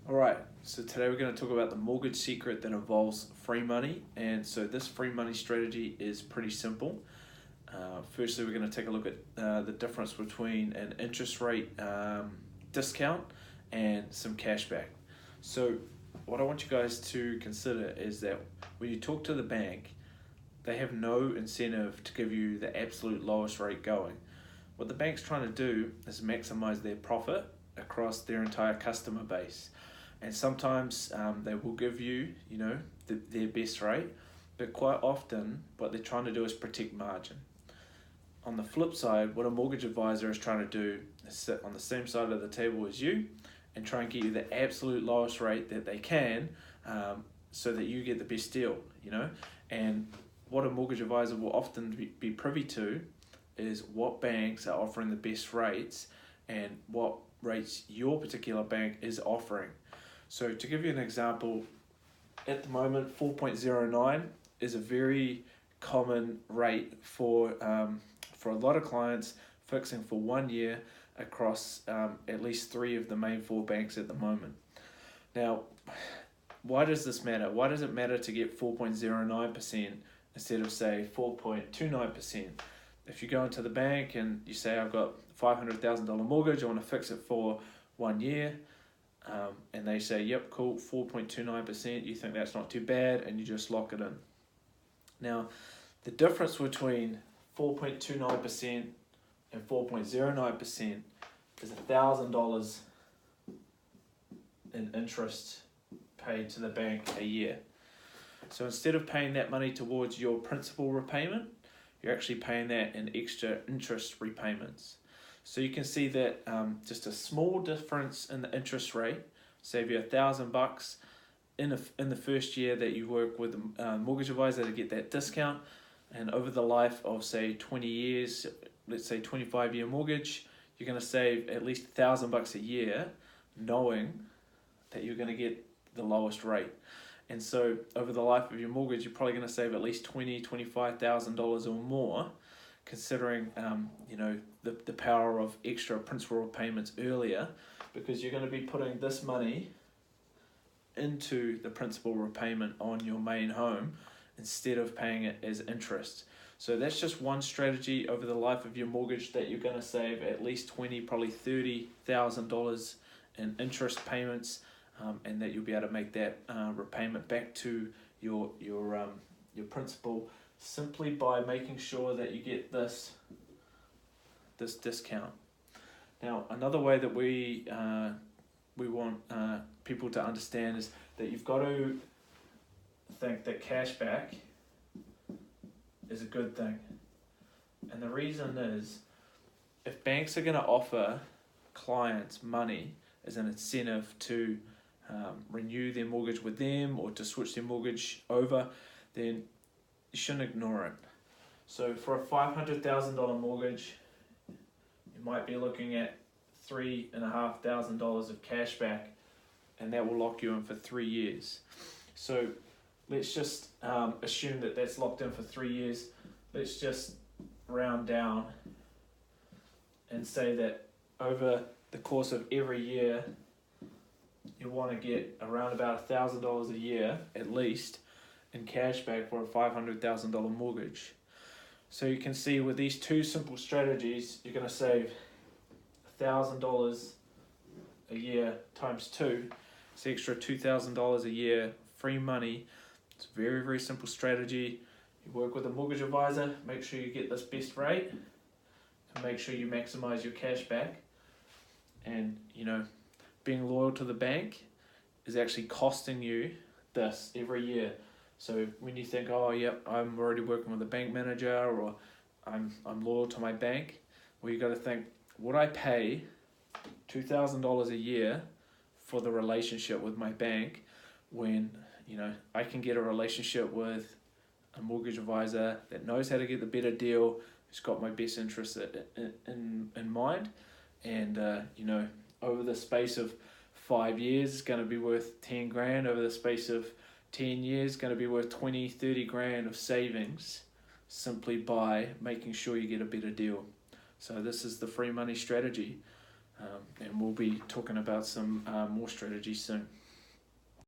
Alright, so today we're going to talk about the mortgage secret that involves free money. And so this free money strategy is pretty simple. Firstly, we're going to take a look at the difference between an interest rate discount and some cashback. So what I want you guys to consider is that when you talk to the bank, they have no incentive to give you the absolute lowest rate going. What the bank's trying to do is maximize their profit across their entire customer base. And sometimes they will give you, their best rate, but quite often what they're trying to do is protect margin. On the flip side, what a mortgage advisor is trying to do is sit on the same side of the table as you and try and get you the absolute lowest rate that they can, so that you get the best deal, And what a mortgage advisor will often be privy to is what banks are offering the best rates and what rates your particular bank is offering. So to give you an example, at the moment 4.09 is a very common rate for a lot of clients, fixing for 1 year across at least 3 of the main 4 banks at the moment. Now, why does this matter? Why does it matter to get 4.09% instead of, say, 4.29%? If you go into the bank and you say, I've got $500,000 mortgage, I want to fix it for 1 year, and they say, yep, cool, 4.29%, you think that's not too bad, and you just lock it in. Now, the difference between 4.29% and 4.09% is $1,000 in interest paid to the bank a year. So instead of paying that money towards your principal repayment, you're actually paying that in extra interest repayments. So you can see that just a small difference in the interest rate save you $1,000 in the first year that you work with a mortgage advisor to get that discount, and over the life of, say, 20 years, let's say 25-year mortgage, you're going to save at least $1,000 a year, knowing that you're going to get the lowest rate. And so over the life of your mortgage, you're probably going to save at least $25,000 or more, considering the power of extra principal repayments earlier, because you're going to be putting this money into the principal repayment on your main home instead of paying it as interest. So that's just one strategy over the life of your mortgage that you're going to save at least probably $30,000 in interest payments, and that you'll be able to make that repayment back to your principal simply by making sure that you get this discount. Now, another way that we want people to understand is that you've got to think that cashback is a good thing. And the reason is, if banks are going to offer clients money as an incentive to renew their mortgage with them or to switch their mortgage over, then you shouldn't ignore it. So for a $500,000 mortgage, you might be looking at $3,500 of cashback, and that will lock you in for 3 years. So let's just assume that that's locked in for 3 years. Let's just round down and say that over the course of every year, you want to get around about $1,000 a year at least in cashback for a $500,000 mortgage. So you can see with these two simple strategies, you're going to save $1,000 a year times 2. It's extra $2,000 a year, free money. It's a very, very simple strategy. You work with a mortgage advisor, make sure you get this best rate, and make sure you maximize your cash back. And, being loyal to the bank is actually costing you this every year. So when you think, oh, yep, I'm already working with a bank manager, or I'm loyal to my bank, well, you got to think, would I pay $2,000 a year for the relationship with my bank when I can get a relationship with a mortgage advisor that knows how to get the better deal, who's got my best interests in mind, and over the space of 5 years, it's going to be worth 10 grand. Over the space of 10 years, going to be worth 20, 30 grand of savings simply by making sure you get a better deal. So this is the free money strategy. And we'll be talking about some more strategies soon.